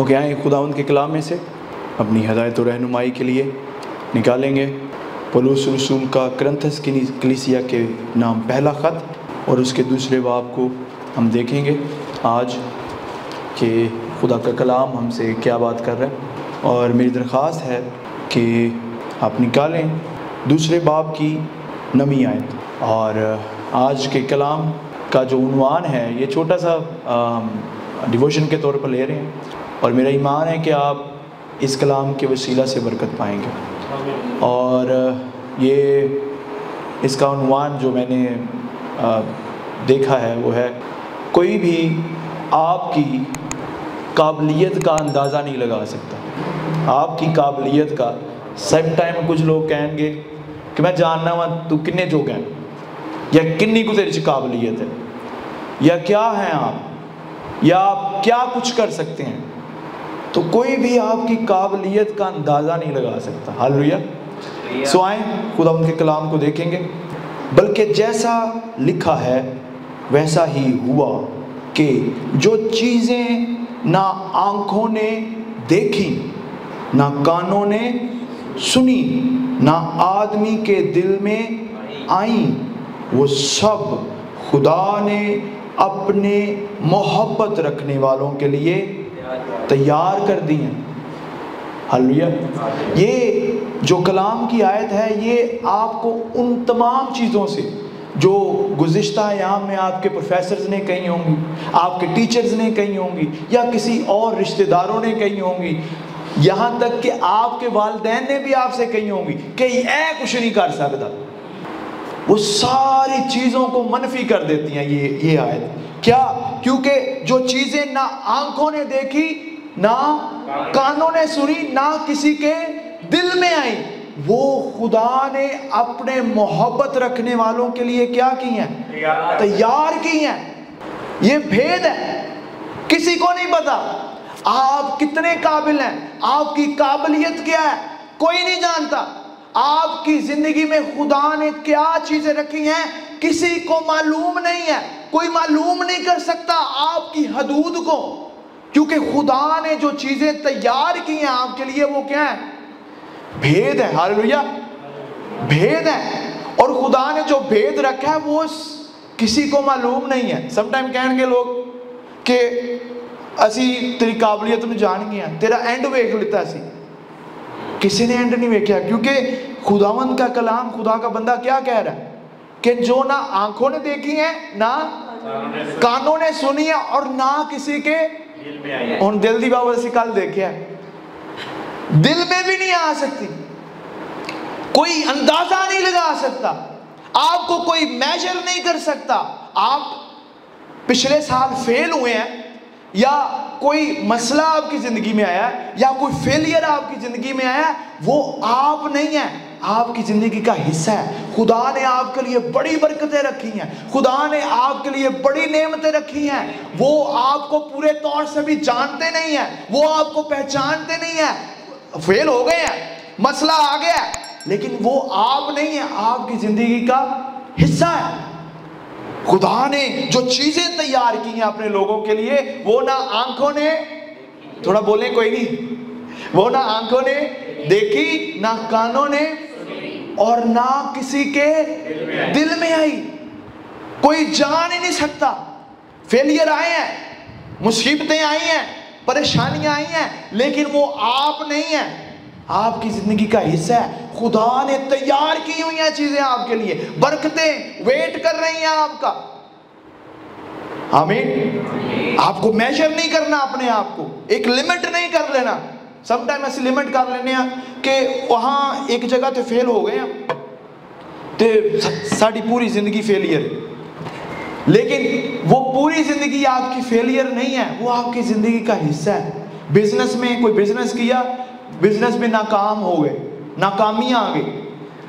Okay, آئیں خداوند کے کلام میں سے اپنی ہدایت و رہنمائی کے لیے نکالیں گے پولس رسول کا کرنتھس کی کلیسیا کے نام پہلا خط، اور اس کے دوسرے باب کو ہم دیکھیں گے آج کہ خدا کا کلام ہم سے کیا بات کر رہا ہے۔ اور میری درخواست ہے کہ آپ نکالیں دوسرے باب کی 9 آیت، اور آج کے کلام کا جو عنوان ہے یہ چھوٹا سا ڈیووشن کے طور پر لے رہے ہیں، اور میرا ایمان ہے کہ آپ اس کلام کے وسیلہ سے برکت پائیں گے۔ اور یہ اس کا عنوان جو میں نے دیکھا ہے وہ ہے کوئی بھی آپ کی قابلیت کا اندازہ نہیں لگا سکتا۔ آپ کی قابلیت کا سیم ٹائم کچھ لوگ کہیں گے کہ میں جاننا ہوں تو کنے جو گئے یا کنی کو تیرے قابلیت ہے، یا کیا ہیں آپ، یا آپ کیا کچھ کر سکتے ہیں۔ تو کوئی بھی آپ کی قابلیت کا اندازہ نہیں لگا سکتا۔ ہاللویا۔ سو آئیں خدا ان کے کلام کو دیکھیں گے۔ بلکہ جیسا لکھا ہے ویسا ہی ہوا کہ جو چیزیں نہ آنکھوں نے دیکھی، نہ کانوں نے سنی، نہ آدمی کے دل میں آئیں، وہ سب خدا نے اپنے محبت رکھنے والوں کے لیے تیار کر دی ہیں۔ ہاللویا۔ یہ جو کلام کی آیت ہے یہ آپ کو ان تمام چیزوں سے جو گزشتہ ایام میں آپ کے پروفیسرز نے کہی ہوں گی، آپ کے ٹیچرز نے کہی ہوں گی، یا کسی اور رشتہ داروں نے کہی ہوں گی، یہاں تک کہ آپ کے والدین نے بھی آپ سے کہی ہوں گی کہ اے کچھ نہیں کر سکتا، وہ ساری چیزوں کو منفی کر دیتی ہیں یہ آیت۔ کیا؟ کیونکہ جو چیزیں نہ آنکھوں نے دیکھی، نہ کانوں نے سنی، نہ کسی کے دل میں آئی، وہ خدا نے اپنے محبت رکھنے والوں کے لیے کیا کی ہیں؟ تیار کی ہیں۔ یہ بھید ہے، کسی کو نہیں پتا آپ کتنے قابل ہیں، آپ کی قابلیت کیا ہے، کوئی نہیں جانتا۔ آپ کی زندگی میں خدا نے کیا چیزیں رکھی ہیں کسی کو معلوم نہیں ہے، کوئی معلوم نہیں کر سکتا آپ کی حدود کو، کیونکہ خدا نے جو چیزیں تیار کی ہیں آپ کے لیے وہ کیا ہے؟ بھید ہے۔ ہاللویا، بھید ہے۔ اور خدا نے جو بھید رکھا ہے وہ کسی کو معلوم نہیں ہے۔ سم ٹائم کہیں گے لوگ کہ اسی تیری قابلیت میں جان گیا، تیرا اینڈ ویکھ لیتا اسی، کسی نے اینڈ نہیں ویکھیا، کیونکہ خداوند کا کلام، خدا کا بندہ کیا کہہ رہا ہے کہ جو نہ آنکھوں نے دیکھی ہیں، نہ کانوں نے سنی ہے، اور نہ کسی کے دل دی بابا سے کل دیکھیا ہے، دل میں بھی نہیں آ سکتی، کوئی اندازہ نہیں لگا سکتا، آپ کو کوئی میجر نہیں کر سکتا۔ آپ پچھلے سال فیل ہوئے ہیں، یا کوئی مسئلہ آپ کی زندگی میں آیا ہے، یا کوئی فیلئر آپ کی زندگی میں آیا ہے، وہ آپ نہیں ہیں، آپ کی زندگی کا حصہ ہے۔ خدا نے آپ کے لیے بڑی برکتیں رکھی ہیں، خدا نے آپ کے لیے بڑی نعمتیں رکھی ہیں، وہ آپ کو پورے طور سے بھی جانتے نہیں ہیں، وہ آپ کو پہچانتے نہیں ہیں، فیل ہو گئے ہیں، مسئلہ آ گیا ہے، لیکن وہ آپ نہیں ہیں، آپ کی زندگی کا حصہ ہے۔ خدا نے جو چیزیں تیار کی ہیں اپنے لوگوں کے لیے، وہ نہ آنکھوں نے، تھوڑا بولیں کوئی نہیں، وہ نہ آنکھوں نے دیکھی، نہ کانوں نے، اور نہ کسی کے دل میں آئی، کوئی جان ہی نہیں سکتا۔ فیلئر آئے ہیں، مصیبتیں آئی ہیں، پریشانیاں آئی ہیں، لیکن وہ آپ نہیں ہیں، آپ کی زندگی کا حصہ ہے۔ خدا نے تیار کی ہوئی ہیں چیزیں آپ کے لیے، برکتیں ویٹ کر رہی ہیں آپ کا۔ آمین۔ آپ کو میجر نہیں کرنا اپنے آپ کو، ایک لیمٹ نہیں کر لینا۔ سم ٹائم ایسی لیمٹ کر لینے ہیں کہ وہاں ایک جگہ تے فیل ہو گئے ہیں تے ساڑی پوری زندگی فیلئر، لیکن وہ پوری زندگی آپ کی فیلئر نہیں ہے، وہ آپ کی زندگی کا حصہ ہے۔ بزنس میں کوئی بزنس کیا، بزنس میں ناکام ہو گئے، ناکامیاں آ گئی،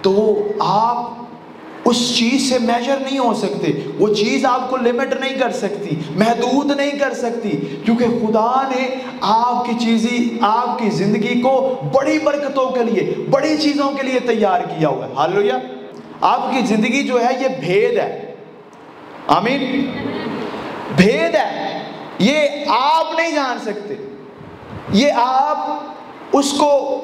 تو آپ اس چیز سے میجر نہیں ہو سکتے، وہ چیز آپ کو لمٹ نہیں کر سکتی، محدود نہیں کر سکتی، کیونکہ خدا نے آپ کی چیزیں، آپ کی زندگی کو بڑی برکتوں کے لیے، بڑی چیزوں کے لیے تیار کیا ہوا ہے۔ ہاللویا۔ آپ کی زندگی جو ہے یہ بھید ہے۔ آمین۔ بھید ہے، یہ آپ نہیں جان سکتے، یہ آپ اس کو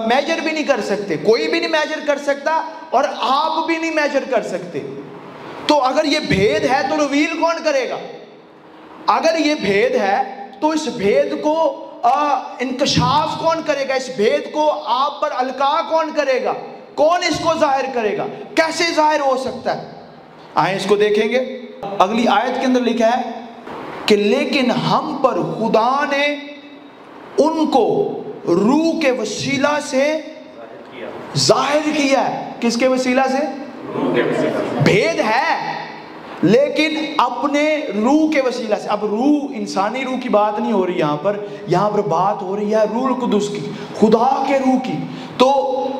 میجر بھی نہیں کر سکتے، کوئی بھی نہیں میجر کر سکتا اور آپ بھی نہیں میجر کر سکتے۔ تو اگر یہ بھید ہے تو ریویل کون کرے گا؟ اگر یہ بھید ہے تو اس بھید کو انکشاف کون کرے گا؟ اس بھید کو آپ پر القاء کون کرے گا؟ کون اس کو ظاہر کرے گا؟ کیسے ظاہر ہو سکتا ہے؟ آئیں اس کو دیکھیں گے۔ اگلی آیت کے اندر لکھا ہے کہ لیکن ہم پر خدا نے ان کو روح کے وسیلہ سے ظاہر کیا ہے۔ کس کے وسیلہ سے؟ روح کے وسیلہ سے۔ بھید ہے لیکن اپنے روح کے وسیلہ سے۔ اب روح، انسانی روح کی بات نہیں ہو رہی یہاں پر بات ہو رہی ہے روح القدس کی، خدا کے روح کی۔ تو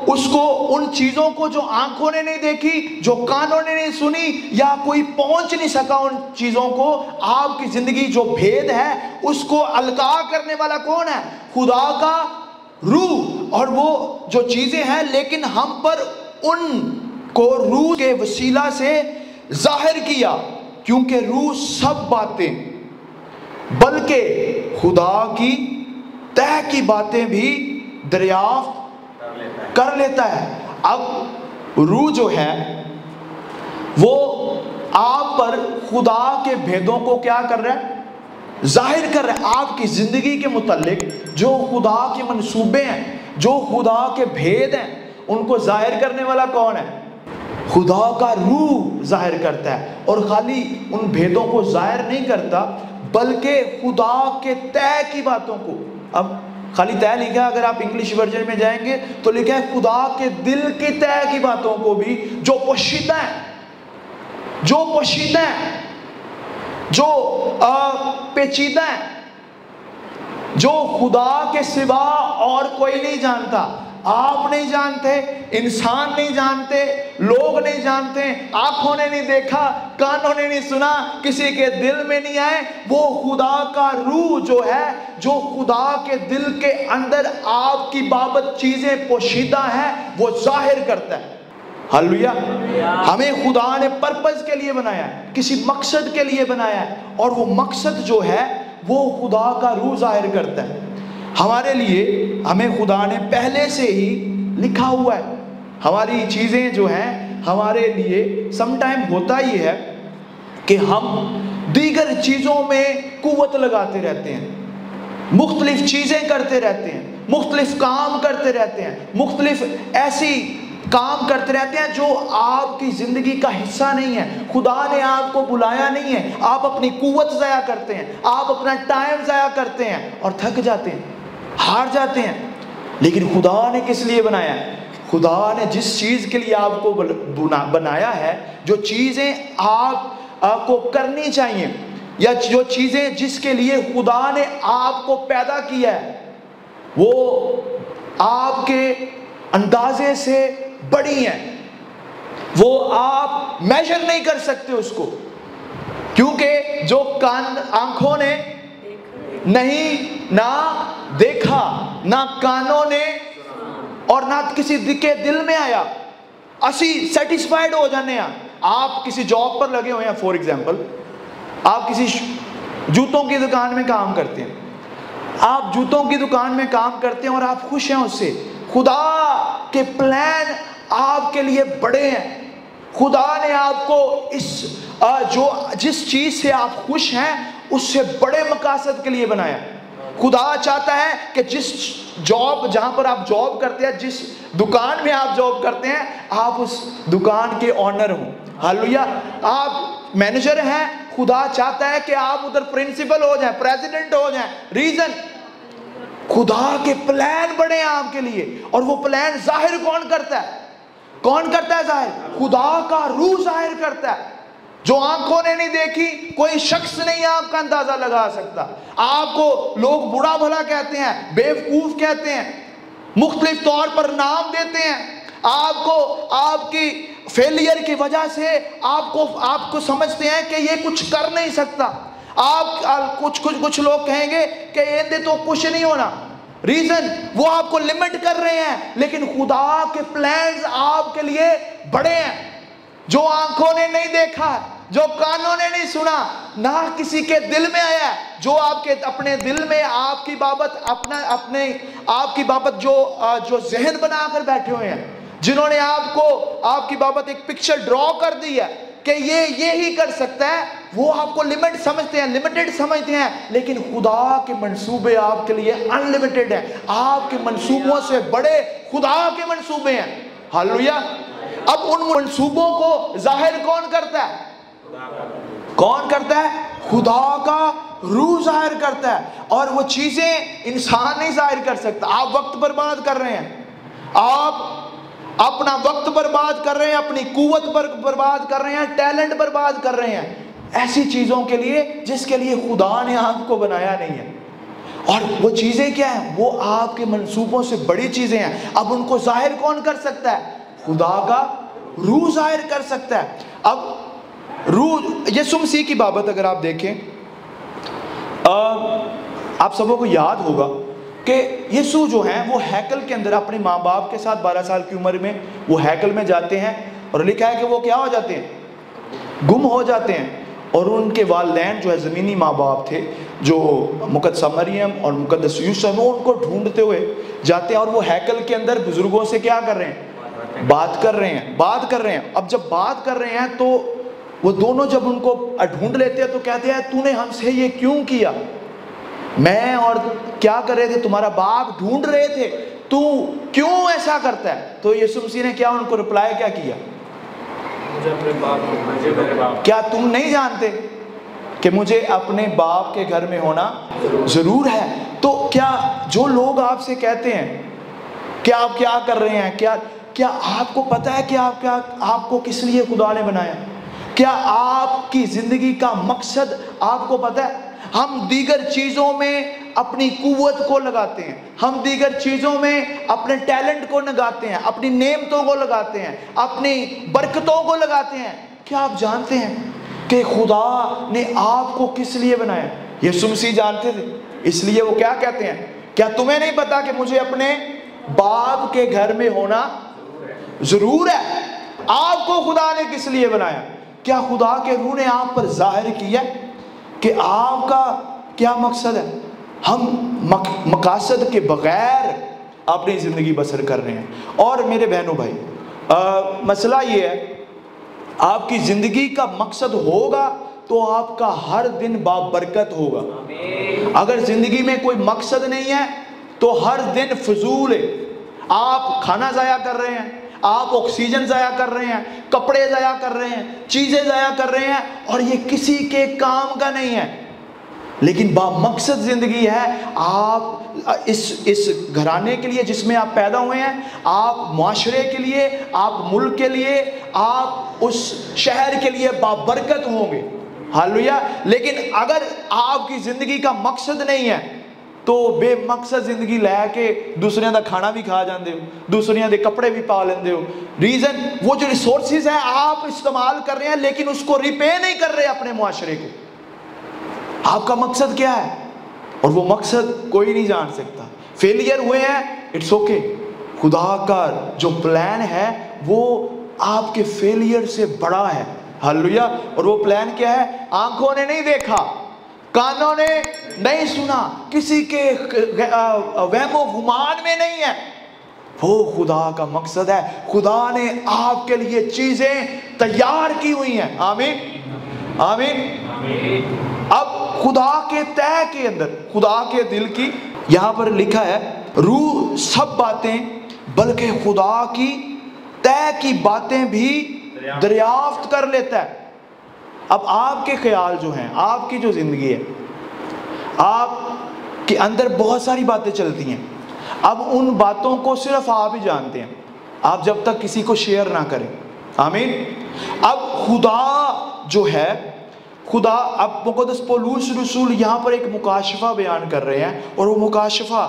اس کو ان چیزوں کو جو آنکھوں نے نہیں دیکھی، جو کانوں نے نہیں سنی، یا کوئی پہنچ نہیں سکا ان چیزوں کو، آپ کی زندگی جو بھید ہے اس کو القاء کرنے والا کون ہے؟ خدا کا روح۔ اور وہ جو چیزیں ہیں لیکن ہم پر ان کو روح کے وسیلہ سے ظاہر کیا، کیونکہ روح سب باتیں بلکہ خدا کی طے کی باتیں بھی دریافت کر لیتا ہے۔ اب روح جو ہے وہ آپ پر خدا کے بھیدوں کو کیا کر رہا ہے؟ ظاہر کر رہا ہے۔ آپ کی زندگی کے متعلق جو خدا کے منصوبے ہیں، جو خدا کے بھید ہیں، ان کو ظاہر کرنے والا کون ہے؟ خدا کا روح ظاہر کرتا ہے۔ اور خالی ان بھیدوں کو ظاہر نہیں کرتا بلکہ خدا کے طے کی باتوں کو۔ اب خالی طے لکھا ہے، اگر آپ انگلش ورژن میں جائیں گے تو لکھا ہے خدا کے دل کی طے کی باتوں کو بھی، جو پوشیدہ ہیں، جو پوشیدہ ہیں، جو پیچیدہ ہیں، جو خدا کے سوا اور کوئی نہیں جانتا۔ آپ نہیں جانتے، انسان نہیں جانتے، لوگ نہیں جانتے، آنکھوں نے نہیں دیکھا، کانوں نے نہیں سنا، کسی کے دل میں نہیں آئے۔ وہ خدا کا روح جو ہے، جو خدا کے دل کے اندر آپ کی بابت چیزیں پوشیدہ ہیں، وہ ظاہر کرتا ہے۔ ہاللویا۔ ہمیں خدا نے پرپز کے لیے بنایا ہے، کسی مقصد کے لیے بنایا ہے، اور وہ مقصد جو ہے وہ خدا کا روح ظاہر کرتا ہے ہمارے لیے۔ ہمیں خدا نے پہلے سے ہی لکھا ہوا ہے۔ ہماری چیزیں جو ہیں ہمارے لیے سم ٹائم ہوتا ہی ہے کہ ہم دیگر چیزوں میں قوت لگاتے رہتے ہیں، مختلف چیزیں کرتے رہتے ہیں، مختلف کام کرتے رہتے ہیں، مختلف ایسی کام کرتے رہتے ہیں جو آپ کی زندگی کا حصہ نہیں ہے۔ خدا نے آپ کو بلایا نہیں ہے، آپ اپنی قوت ضائع کرتے ہیں، آپ اپنا ٹائم ضائع کرتے ہیں اور تھک جاتے ہیں، ہار جاتے ہیں۔ لیکن خدا نے کس لیے بنایا ہے؟ خدا نے جس چیز کے لیے آپ کو بنایا ہے، جو چیزیں آپ کو کرنی چاہیے، یا جو چیزیں جس کے لیے خدا نے آپ کو پیدا کیا ہے، وہ آپ کے اندازے سے بڑی ہیں۔ وہ آپ میجر نہیں کر سکتے اس کو، کیونکہ جو آنکھوں نے نہیں نہ دیکھا، نہ کانوں نے، اور نہ کسی کے دل میں آیا، اسی سیٹسفائیڈ ہو جانے ہیں۔ آپ کسی جاب پر لگے ہوئے ہیں، فور ایگزامپل آپ کسی جوتوں کی دکان میں کام کرتے ہیں، آپ جوتوں کی دکان میں کام کرتے ہیں اور آپ خوش ہیں اس سے۔ خدا کے پلان آپ کے لیے بڑے ہیں۔ خدا نے آپ کو جس چیز سے آپ خوش ہیں اس سے بڑے مقاصد کے لیے بنایا۔ خدا چاہتا ہے کہ جس جہاں پر آپ جاب کرتے ہیں، جس دکان میں آپ جاب کرتے ہیں، آپ اس دکان کے آنر ہوں۔ ہاللویا۔ آپ مینیجر ہیں، خدا چاہتا ہے کہ آپ ادھر پرنسپل ہو جائیں، پریزیڈنٹ ہو جائیں۔ ریزن، خدا کے پلان بڑے ہیں آپ کے لیے، اور وہ پلان ظاہر کون کرتا ہے؟ کون کرتا ہے ظاہر؟ خدا کا روح ظاہر کرتا ہے۔ جو آنکھوں نے نہیں دیکھی، کوئی شخص نہیں آپ کا اندازہ لگا سکتا۔ آپ کو لوگ برا بھلا کہتے ہیں، بیوقوف کہتے ہیں، مختلف طور پر نام دیتے ہیں، آپ کو آپ کی فیلئر کی وجہ سے آپ کو سمجھتے ہیں کہ یہ کچھ کر نہیں سکتا۔ آپ کچھ لوگ کہیں گے کہ یہ تو کچھ نہیں ہونا۔ ریزن، وہ آپ کو لمٹ کر رہے ہیں، لیکن خدا کے پلانز آپ کے لیے بڑے ہیں۔ جو آنکھوں نے نہیں دیکھا، جو کانوں نے نہیں سنا نہ کسی کے دل میں آیا ہے، جو آپ کے اپنے دل میں آپ کی بابت جو ذہن بنا کر بیٹھے ہوئے ہیں، جنہوں نے آپ کی بابت ایک پکچر ڈرا کر دی ہے کہ یہ ہی کر سکتا ہے، وہ آپ کو لمٹ سمجھتے ہیں، لمیٹڈ سمجھتے ہیں، لیکن خدا کے منصوبے آپ کے لیے ان لمیٹڈ ہیں۔ آپ کے منصوبوں سے بڑے خدا کے منصوبے ہیں۔ ہاللویا۔ اب ان منصوبوں کو ظاہر کون کرتا ہے؟ کون کرتا ہے؟ خدا کا روح ظاہر کرتا ہے، اور وہ چیزیں انسان نہیں ظاہر کر سکتا۔ آپ وقت برباد کر رہے ہیں، آپ اپنا وقت برباد کر رہے ہیں، اپنی قوت برباد کر رہے ہیں، ٹیلنٹ برباد کر رہے ہیں ایسی چیزوں کے لیے جس کے لیے خدا نے آپ کو بنایا نہیں ہے۔ اور وہ چیزیں کیا ہیں؟ وہ آپ کے منصوبوں سے بڑی چیزیں ہیں۔ اب ان کو ظاہر کون کر سکتا ہے؟ خدا کا روح ظاہر کر سکتا ہے۔ اب روح، یسوع مسیح کی بابت اگر آپ دیکھیں، آپ سبوں کو یاد ہوگا کہ یسوع جو ہیں وہ ہیکل کے اندر اپنے ماں باپ کے ساتھ 12 سال کی عمر میں وہ ہیکل میں جاتے ہیں، اور لکھا ہے کہ وہ کیا ہو جاتے ہیں؟ گم ہو جاتے ہیں۔ اور ان کے والدین جو ہے زمینی ماں باپ تھے، جو مقدسہ مریم اور مقدس یوسف، وہ ان کو ڈھونڈتے ہوئے جاتے ہیں، اور وہ ہیکل کے اندر بزرگوں سے کیا کر رہے ہیں؟ بات کر رہے ہیں۔ اب جب بات کر رہے ہیں تو وہ دونوں جب ان کو ڈھونڈ لیتے ہیں تو کہتے ہیں تو نے ہم سے یہ کیوں کیا؟ میں اور کیا کر رہے تھے؟ تمہارا باپ ڈھونڈ رہے تھے، تو کیوں ایسا کرتا ہے؟ تو یسوع مسیح نے کیا ان کو رپلائی کیا کیا؟ کیا تم نہیں جانتے کہ مجھے اپنے باپ کے گھر میں ہونا ضرور ہے؟ تو کیا جو لوگ آپ سے کہتے ہیں کہ آپ کیا کر رہے ہیں، کیا آپ کو پتا ہے کہ آپ کو کس لیے خدا نے بنایا؟ کیا آپ کی زندگی کا مقصد آپ کو پتا ہے؟ ہم دیگر چیزوں میں اپنی قوت کو لگاتے ہیں، ہم دیگر چیزوں میں اپنے ٹیلنٹ کو لگاتے ہیں، اپنی نعمتوں کو لگاتے ہیں، اپنی برکتوں کو لگاتے ہیں۔ کیا آپ جانتے ہیں کہ خدا نے آپ کو کس لیے بنایا؟ یسوع مسیح جانتے تھے، اس لیے وہ کیا کہتے ہیں؟ کیا تمہیں نہیں پتا کہ مجھے اپنے باپ کے گھر میں ہونا ضرور ہے؟ آپ کو خدا نے کس لیے بنایا؟ کیا خدا کے روح نے آپ پر ظاہر کیا کہ آپ کا کیا مقصد ہے؟ ہم مقاصد کے بغیر اپنی زندگی بسر کر رہے ہیں۔ اور میرے بہنوں بھائی، مسئلہ یہ ہے، آپ کی زندگی کا مقصد ہوگا تو آپ کا ہر دن بابرکت ہوگا۔ اگر زندگی میں کوئی مقصد نہیں ہے تو ہر دن فضول ہے۔ آپ کھانا ضائع کر رہے ہیں، آپ آکسیجن ضائع کر رہے ہیں، کپڑے ضائع کر رہے ہیں، چیزیں ضائع کر رہے ہیں، اور یہ کسی کے کام کا نہیں ہے۔ لیکن بامقصد زندگی ہے۔ آپ اس گھرانے کے لیے جس میں آپ پیدا ہوئے ہیں، آپ معاشرے کے لیے، آپ ملک کے لیے، آپ اس شہر کے لیے بابرکت ہوں گے۔ ہاللویا۔ لیکن اگر آپ کی زندگی کا مقصد نہیں ہے تو بے مقصد زندگی لے کے دوسریاں دا کھانا بھی کھا جاندے ہو، دوسریاں دے کپڑے بھی پا لیندے ہو۔ ریزن وہ جو ریسورسز ہیں آپ استعمال کر رہے ہیں لیکن اس کو ریپے نہیں کر رہے اپنے معاشرے کو۔ آپ کا مقصد کیا ہے؟ اور وہ مقصد کوئی نہیں جان سکتا۔ فیلئر ہوئے ہیں، اٹس اوکے۔ خدا کا جو پلان ہے وہ آپ کے فیلئر سے بڑا ہے۔ ہاللویا۔ اور وہ پلان کیا ہے؟ آنکھوں نے نہیں دیکھا، کانوں نے نہیں سنا، کسی کے وہم و گمان میں نہیں ہے، وہ خدا کا مقصد ہے۔ خدا نے آپ کے لیے چیزیں تیار کی ہوئی ہیں۔ آمین آمین۔ اب خدا کے طے کے اندر، خدا کے دل کی، یہاں پر لکھا ہے روح سب باتیں بلکہ خدا کی طے کی باتیں بھی دریافت کر لیتا ہے۔ اب آپ کے خیال جو ہیں، آپ کی جو زندگی ہے، آپ کے اندر بہت ساری باتیں چلتی ہیں۔ اب ان باتوں کو صرف آپ ہی جانتے ہیں، آپ جب تک کسی کو شیئر نہ کریں۔ آمین۔ اب خدا جو ہے، خدا، اب مقدس پولس رسول یہاں پر ایک مکاشفہ بیان کر رہے ہیں، اور وہ مکاشفہ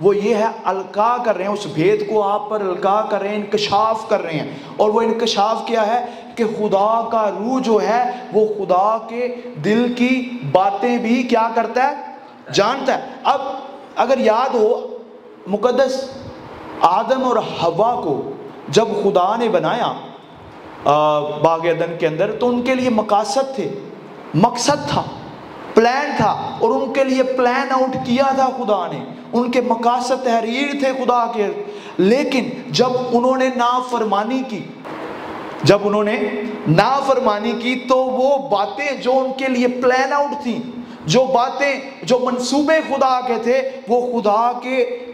وہ یہ ہے، القاء کر رہے ہیں، اس بھید کو آپ پر القاء کر رہے ہیں، انکشاف کر رہے ہیں۔ اور وہ انکشاف کیا ہے کہ خدا کا روح جو ہے وہ خدا کے دل کی باتیں بھی کیا کرتا ہے؟ جانتا ہے۔ اب اگر یاد ہو، مقدس آدم اور حوا کو جب خدا نے بنایا باغ عدن کے اندر، تو ان کے لیے مقاصد تھے، مقصد تھا، پلان تھا، اور ان کے لیے پلان آؤٹ کیا تھا خدا نے، ان کے مقاصد تحریر تھے خدا کے. لیکن جب انہوں نے نافرمانی کی تو وہ باتیں جو ان کے لیے پلان آؤٹ تھیں، جو باتیں، جو منصوبے خدا کے تھے، وہ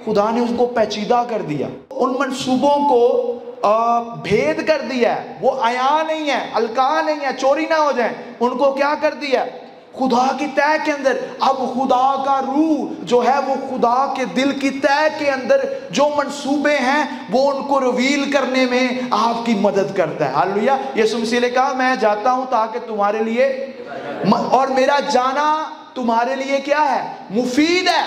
خدا نے اس کو پیچیدہ کر دیا، ان منصوبوں کو بھید کر دیا ہے، وہ عیاں نہیں ہے، الکا نہیں ہے، چوری نہ ہو جائیں، ان کو کیا کر دیا ہے خدا کی طے کے اندر. اب خدا کا روح جو ہے وہ خدا کے دل کی طے کے اندر جو منصوبے ہیں وہ ان کو ریویل کرنے میں آپ کی مدد کرتا ہے. ہاللویا. یسوع مسیح نے کہا میں جاتا ہوں تاکہ تمہارے لیے، اور میرا جانا تمہارے لیے کیا ہے؟ مفید ہے،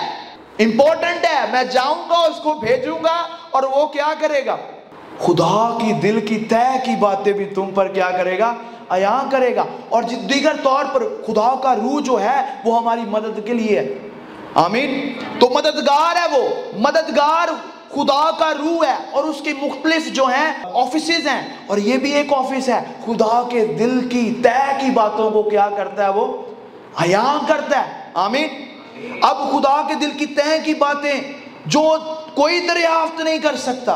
امپورٹنٹ ہے. میں جاؤں گا، اس کو بھیجوں گا، اور وہ کیا کرے گا؟ خدا کی دل کی طے کی باتیں بھی تم پر کیا کرے گا؟ عیاں کرے گا. اور دیگر طور پر خدا کا روح جو ہے وہ ہماری مدد کے لیے ہے. آمین. تو مددگار ہے، وہ مددگار خدا کا روح ہے، اور اس کی مختلف جو ہیں آفیسز ہیں، اور یہ بھی ایک آفس ہے. خدا کے دل کی طے کی باتوں کو کیا کرتا ہے؟ وہ عیاں کرتا ہے. آمین. اب خدا کے دل کی طے کی باتیں جو کوئی دریافت نہیں کر سکتا،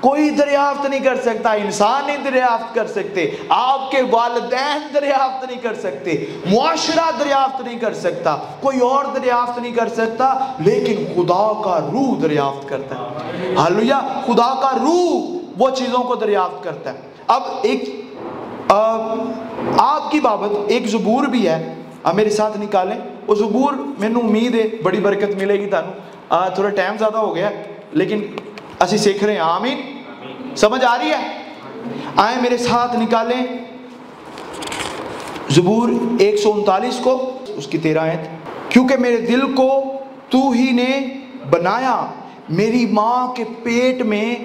کوئی دریافت نہیں کر سکتا، انسان نہیں دریافت کر سکتے، آپ کے والدین دریافت نہیں کر سکتے، معاشرہ دریافت نہیں کر سکتا، کوئی اور دریافت نہیں کر سکتا، لیکن خدا کا روح دریافت کرتا ہے. ہاللویا. خدا کا روح وہ چیزوں کو دریافت کرتا ہے. اب ایک آپ کی بابت ایک زبور بھی ہے، آپ میرے ساتھ نکالیں. وہ زبور مینوں امید ہے بڑی برکت ملے گی تانوں. تھوڑا ٹائم زیادہ ہو گیا لیکن اسی سیکھ رہے ہیں. آمین. سمجھ آ رہی ہے؟ آئیں میرے ساتھ نکالیں زبور 139 کو، اس کی 13 آیت. کیونکہ میرے دل کو تو ہی نے بنایا، میری ماں کے پیٹ میں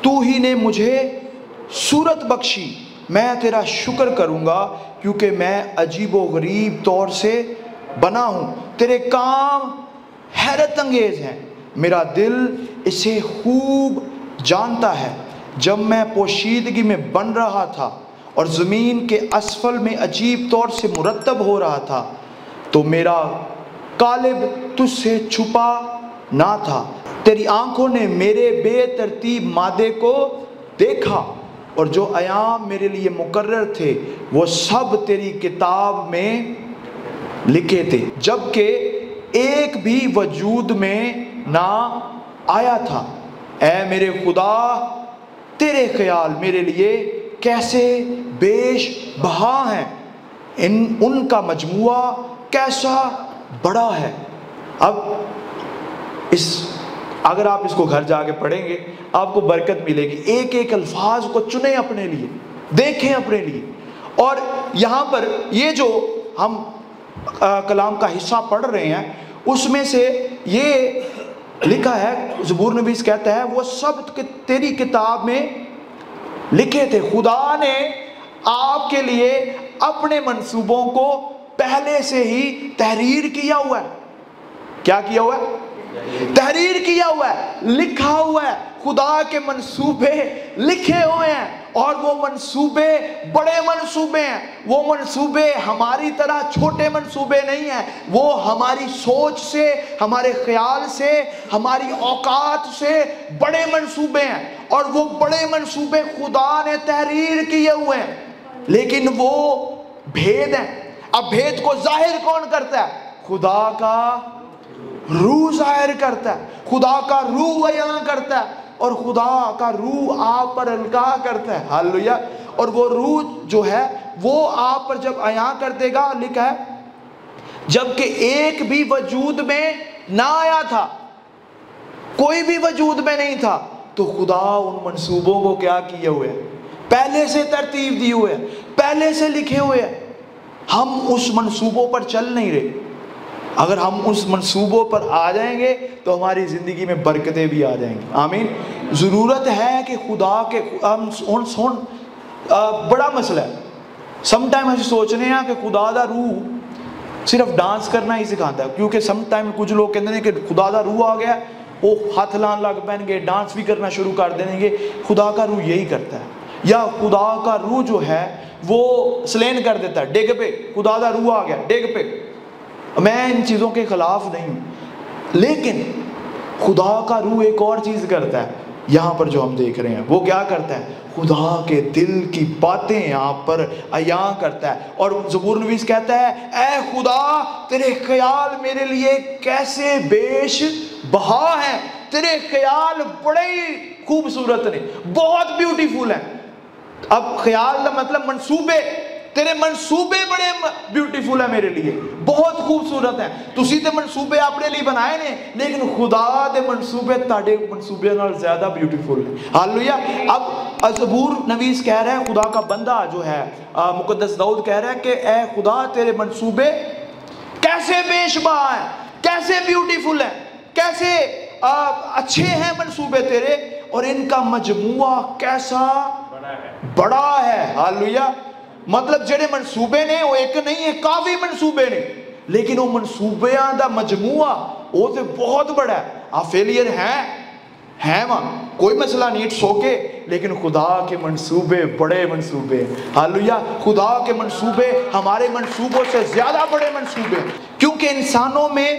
تو ہی نے مجھے صورت بخشی. میں تیرا شکر کروں گا کیونکہ میں عجیب و غریب طور سے بنا ہوں. تیرے کام حیرت انگیز ہیں، میرا دل اسے خوب جانتا ہے. جب میں پوشیدگی میں بن رہا تھا اور زمین کے اسفل میں عجیب طور سے مرتب ہو رہا تھا تو میرا قالب تجھ سے چھپا نہ تھا. تیری آنکھوں نے میرے بے ترتیب مادے کو دیکھا، اور جو ایام میرے لیے مقرر تھے وہ سب تیری کتاب میں لکھے تھے، جبکہ ایک بھی وجود میں نہ آیا تھا. اے میرے خدا، تیرے خیال میرے لیے کیسے بیش بہا ہیں، ان کا مجموعہ کیسا بڑا ہے. اب اگر آپ اس کو گھر جا کے پڑھیں گے آپ کو برکت ملے گی. ایک ایک الفاظ کو چنیں اپنے لیے، دیکھیں اپنے لیے. اور یہاں پر یہ جو ہم کلام کا حصہ پڑھ رہے ہیں اس میں سے یہ لکھا ہے، زبور نویس کہتا ہے وہ سب تیری کتاب میں لکھے تھے. خدا نے آپ کے لیے اپنے منصوبوں کو پہلے سے ہی تحریر کیا ہوا ہے. کیا کیا ہوا ہے؟ تحریر کیا ہوا ہے، لکھا ہوا ہے. خدا کے منصوبے لکھے ہوئے ہیں، اور وہ منصوبے بڑے منصوبے ہیں. وہ منصوبے ہماری طرح چھوٹے منصوبے نہیں ہیں، وہ ہماری سوچ سے، ہمارے خیال سے، ہماری اوقات سے بڑے منصوبے ہیں. اور وہ بڑے منصوبے خدا نے تحریر کیے ہوئے ہیں، لیکن وہ بھید ہیں. اب بھید کو ظاہر کون کرتا ہے؟ خدا کا روح ظاہر کرتا ہے، خدا کا روح بیان کرتا ہے، اور خدا کا روح آپ پر القاء کرتا ہے. ہاللویا. اور وہ روح جو ہے وہ آپ پر جب عیاں کر دے گا، لکھا ہے جبکہ ایک بھی وجود میں نہ آیا تھا، کوئی بھی وجود میں نہیں تھا، تو خدا ان منصوبوں کو کیا کیے ہوئے ہیں؟ پہلے سے ترتیب دی ہوئے ہیں، پہلے سے لکھے ہوئے ہیں. ہم اس منصوبوں پر چل نہیں رہے. اگر ہم اس منصوبوں پر آ جائیں گے تو ہماری زندگی میں برکتیں بھی آ جائیں گی. آمین. ضرورت ہے کہ خدا کے بڑا مسئلہ ہے. سم ٹائم ہم سوچنے ہیں کہ خدا دا روح صرف ڈانس کرنا ہی سکھاتا ہے، کیونکہ سم ٹائم کچھ لوگ کہتے ہیں کہ خدا دا روح آ گیا، وہ ہاتھ لان لگ پائیں گے، ڈانس بھی کرنا شروع کر دیں گے. خدا کا روح یہی کرتا ہے. یا خدا کا روح جو ہے وہ سلین کر دیتا ہے ڈگ پہ، خدا کا روح آ گیا ڈگ پہ. میں ان چیزوں کے خلاف نہیں ہوں، لیکن خدا کا روح ایک اور چیز کرتا ہے یہاں پر جو ہم دیکھ رہے ہیں. وہ کیا کرتا ہے؟ خدا کے دل کی باتیں یہاں پر عیاں کرتا ہے. اور زبور نویس کہتا ہے اے خدا تیرے خیال میرے لیے کیسے بیش بہا ہیں، تیرے خیال بڑے ہی خوبصورت نے، بہت بیوٹیفل ہیں. اب خیال کا مطلب منصوبے، تیرے منصوبے بڑے بیوٹیفل ہیں میرے لیے، بہت خوبصورت ہیں. تسی تے منصوبے اپنے لیے بنائے نے، لیکن خدا دے منصوبے تاڑے منصوبے نال زیادہ بیوٹیفل ہیں. ہاللویا. اب زبور نویس کہہ رہا ہے، خدا کا بندہ جو ہے مقدس داؤد کہہ رہا ہے کہ اے خدا تیرے منصوبے کیسے بے شباہ ہیں، کیسے بیوٹیفل ہیں، کیسے اچھے ہیں منصوبے تیرے، اور ان کا مجموعہ کیسا بڑا ہے. ہاللویا. مطلب جڑے منصوبے نے وہ ایک نہیں ہے، کافی منصوبے نے، لیکن وہ منصوبیاں دا مجموعہ وہ تو بہت بڑا ہے. آپ فیلئر ہیں وہاں کوئی مسئلہ نہیں، اٹس اوکے، لیکن خدا کے منصوبے بڑے منصوبے. ہاللویا. خدا کے منصوبے ہمارے منصوبوں سے زیادہ بڑے منصوبے، کیونکہ انسانوں میں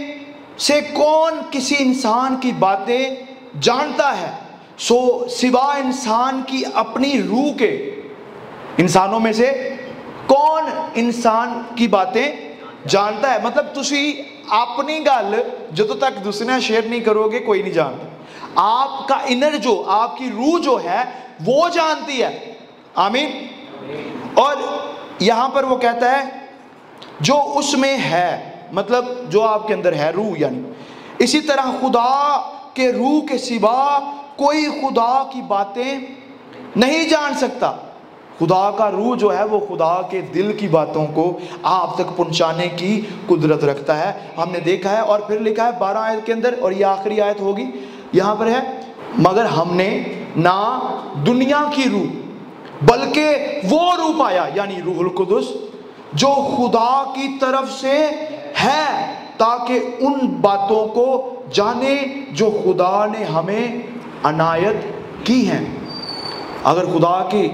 سے کون کسی انسان کی باتیں جانتا ہے سوا انسان کی اپنی روح کے. انسانوں میں سے کون انسان کی باتیں جانتا ہے؟ مطلب تسی اپنی گل جدو تک دوسرے شیئر نہیں کرو گے کوئی نہیں جانتا. آپ کا انر جو آپ کی روح جو ہے وہ جانتی ہے. آمین. اور یہاں پر وہ کہتا ہے جو اس میں ہے، مطلب جو آپ کے اندر ہے روح، یعنی اسی طرح خدا کے روح کے سوا کوئی خدا کی باتیں نہیں جان سکتا. خدا کا روح جو ہے وہ خدا کے دل کی باتوں کو آپ تک پہنچانے کی قدرت رکھتا ہے. ہم نے دیکھا ہے، اور پھر لکھا ہے 12 آیت کے اندر، اور یہ آخری آیت ہوگی یہاں پر ہے، مگر ہم نے نہ دنیا کی روح بلکہ وہ روح پایا، یعنی روح القدس جو خدا کی طرف سے ہے، تاکہ ان باتوں کو جانے جو خدا نے ہمیں عنایت کی ہیں. اگر خدا کی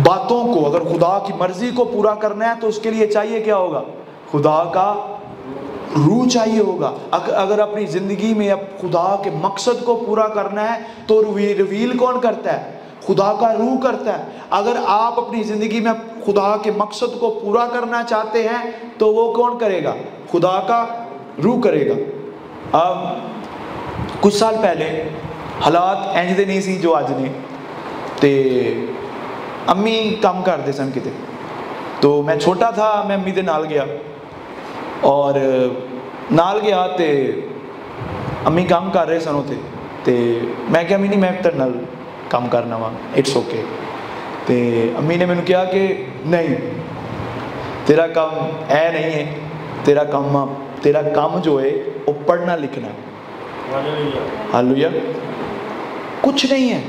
باتوں کو، اگر خدا کی مرضی کو پورا کرنا ہے تو اس کے لیے چاہیے کیا ہوگا؟ خدا کا روح چاہیے ہوگا. اگر اپنی زندگی میں اب خدا کے مقصد کو پورا کرنا ہے تو ریویل کون کرتا ہے؟ خدا کا روح کرتا ہے. اگر آپ اپنی زندگی میں خدا کے مقصد کو پورا کرنا چاہتے ہیں تو وہ کون کرے گا؟ خدا کا روح کرے گا. اب کچھ سال پہلے حالات انج دے نہیں سی جو اج نے، تے امی کام کرتے سن کتے، تو میں چھوٹا تھا، میں امی دے نال گیا، اور نال گیا تے امی کام کر رہے سن ہوتے، تے میں کہا امی نہیں میں تیرے نال کام کرنا وا، اٹس اوکے. تے امی نے مینوں کہا کہ نہیں تیرا کام اے نہیں ہے، تیرا کام جو ہے وہ پڑھنا لکھنا. ہاللویا. کچھ نہیں ہے،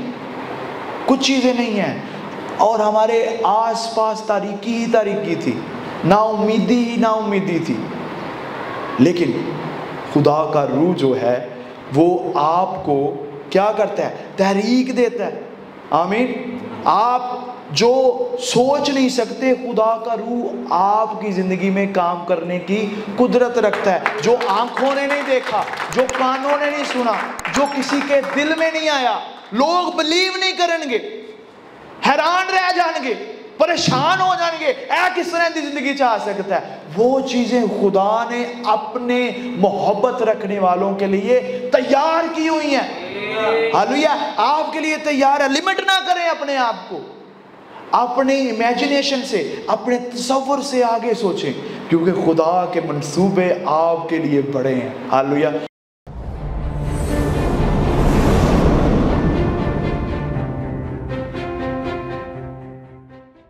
کچھ چیزیں نہیں ہیں، اور ہمارے آس پاس تاریکی ہی تاریکی تھی، نا امیدی تھی. لیکن خدا کا روح جو ہے وہ آپ کو کیا کرتا ہے؟ تحریک دیتا ہے. آمین. آپ جو سوچ نہیں سکتے، خدا کا روح آپ کی زندگی میں کام کرنے کی قدرت رکھتا ہے. جو آنکھوں نے نہیں دیکھا، جو کانوں نے نہیں سنا، جو کسی کے دل میں نہیں آیا، لوگ بلیو نہیں کریں گے، حیران رہ جان گے، پریشان ہو جان گے، اے کس طرح دی زندگی چاہ سکتا ہے. وہ چیزیں خدا نے اپنے محبت رکھنے والوں کے لیے تیار کی ہوئی ہیں. ہاللویا. آپ کے لیے تیار ہے. لمٹ نہ کریں اپنے آپ کو، اپنے امیجنیشن سے، اپنے تصور سے آگے سوچیں، کیونکہ خدا کے منصوبے آپ کے لیے بڑے ہیں. ہاللویا.